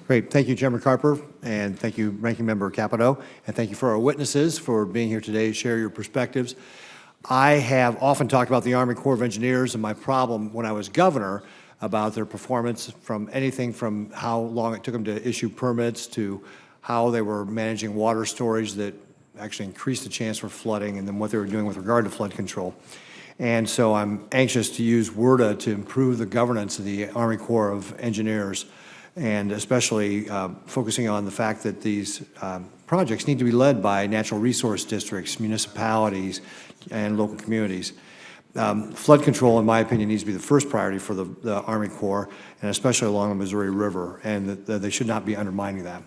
Great. Thank you, Chairman Carper, and thank you, Ranking Member Capito, and thank you for our witnesses for being here today to share your perspectives. I have often talked about the Army Corps of Engineers and my problem when I was governor about their performance, from anything from how long it took them to issue permits to how they were managing water storage that actually increased the chance for flooding, and then what they were doing with regard to flood control. And so I'm anxious to use WRDA to improve the governance of the Army Corps of Engineers, and especially focusing on the fact that these projects need to be led by natural resource districts, municipalities, and local communities. Flood control, in my opinion, needs to be the first priority for the Army Corps, and especially along the Missouri River, and that they should not be undermining that.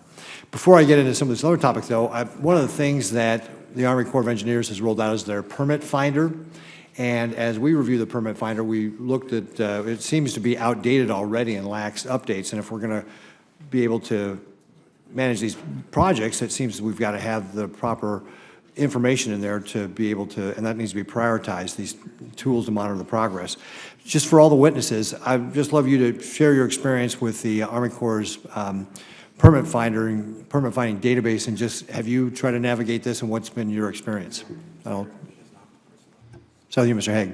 Before I get into some of these other topics, though, one of the things that the Army Corps of Engineers has rolled out is their permit finder. And as we review the permit finder, we looked at, it seems to be outdated already and lacks updates. And if we're going to be able to manage these projects, it seems we've got to have the proper information in there to be able to, and that needs to be prioritized, these tools to monitor the progress. Just for all the witnesses, I'd just love you to share your experience with the Army Corps' permit finding database, and just have you tried to navigate this, and what's been your experience? So you, Mr. Hague.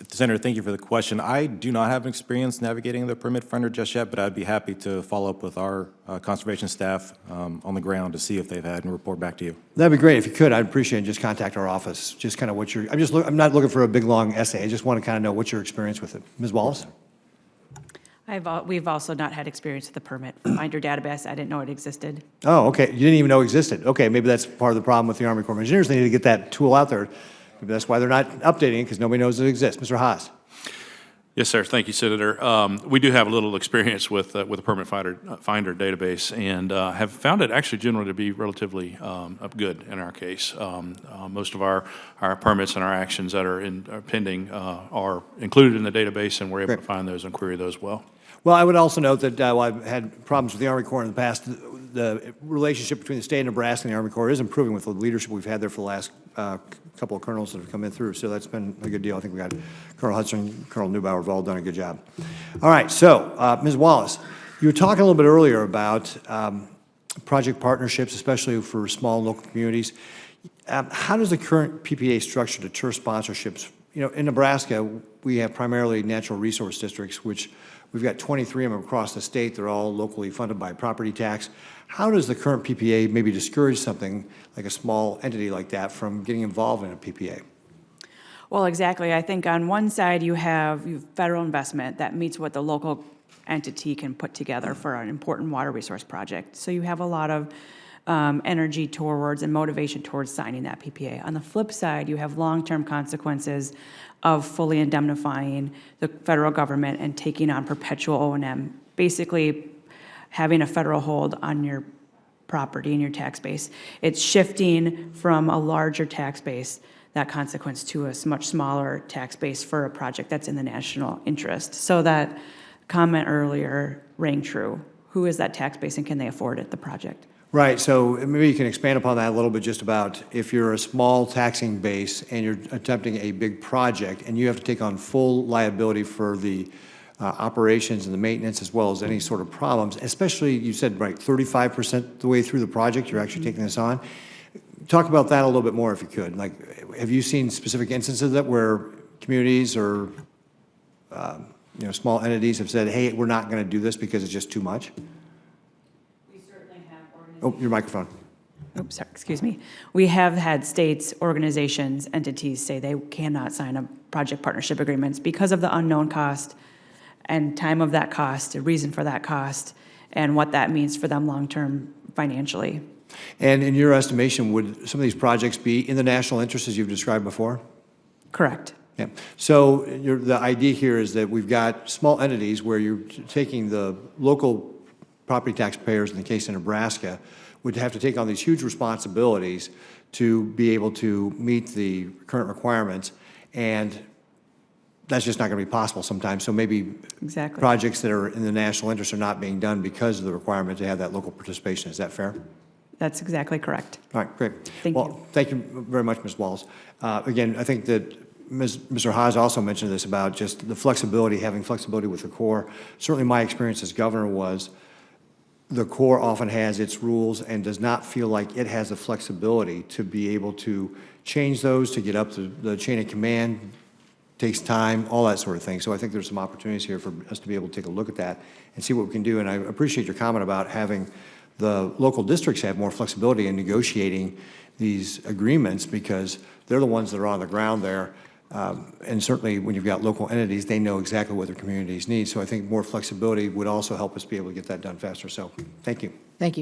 Senator, thank you for the question. I do not have experience navigating the permit finder just yet, but I'd be happy to follow up with our conservation staff on the ground to see if they've had and report back to you. That'd be great. If you could, I'd appreciate it. Just contact our office. Just kind of what you're, I'm not looking for a big, long essay. I just want to kind of know what's your experience with it. Ms. Wallace? We've also not had experience with the permit finder database. I didn't know it existed. Oh, okay. You didn't even know it existed. Okay, maybe that's part of the problem with the Army Corps of Engineers. They need to get that tool out there. Maybe that's why they're not updating it, because nobody knows it exists. Mr. Haas. Yes, sir. Thank you, Senator. We do have a little experience with the permit finder database, and have found it actually generally to be relatively good in our case. Most of our permits and our actions that are pending are included in the database, and we're able to find those and query those well. Well, I would also note that while I've had problems with the Army Corps in the past, the relationship between the state of Nebraska and the Army Corps is improving with the leadership we've had there for the last couple of colonels that have come in through. So that's been a good deal. I think we got Colonel Hudson, Colonel Neubauer have all done a good job. All right, so Ms. Wallace, you were talking a little bit earlier about project partnerships, especially for small local communities. How does the current PPA structure deter sponsorships? You know, in Nebraska, we have primarily natural resource districts, which we've got 23 of them across the state. They're all locally funded by property tax. How does the current PPA maybe discourage something like a small entity like that from getting involved in a PPA? Well, exactly. I think on one side you have federal investment that meets what the local entity can put together for an important water resource project. So you have a lot of energy towards and motivation towards signing that PPA. On the flip side, you have long-term consequences of fully indemnifying the federal government and taking on perpetual O&M, basically having a federal hold on your property and your tax base. It's shifting from a larger tax base, that consequence, to a much smaller tax base for a project that's in the national interest. So that comment earlier rang true. Who is that tax base, and can they afford it, the project? Right, so maybe you can expand upon that a little bit, just about if you're a small taxing base and you're attempting a big project and you have to take on full liability for the operations and the maintenance, as well as any sort of problems, especially, you said, right, 35% the way through the project, you're actually taking this on. Talk about that a little bit more if you could. Like, have you seen specific instances of that where communities or small entities have said, hey, we're not going to do this because it's just too much? Oh, your microphone. Oops, sorry, excuse me. We have had states, organizations, entities say they cannot sign a project partnership agreements because of the unknown cost and time of that cost, the reason for that cost, and what that means for them long-term financially. And in your estimation, would some of these projects be in the national interest as you've described before? Correct. Yeah. So the idea here is that we've got small entities where you're taking the local property taxpayers, in the case of Nebraska, would have to take on these huge responsibilities to be able to meet the current requirements, and that's just not going to be possible sometimes. So maybe projects that are in the national interest are not being done because of the requirement to have that local participation. Is that fair? That's exactly correct. All right, great. Thank you. Thank you very much, Ms. Wallace. Again, I think that Mr. Haas also mentioned this about just the flexibility, having flexibility with the Corps. Certainly my experience as governor was the Corps often has its rules and does not feel like it has the flexibility to be able to change those, to get up the chain of command, takes time, all that sort of thing. So I think there's some opportunities here for us to be able to take a look at that and see what we can do. And I appreciate your comment about having the local districts have more flexibility in negotiating these agreements, because they're the ones that are on the ground there. And certainly when you've got local entities, they know exactly what their communities need. So I think more flexibility would also help us be able to get that done faster. So thank you. Thank you.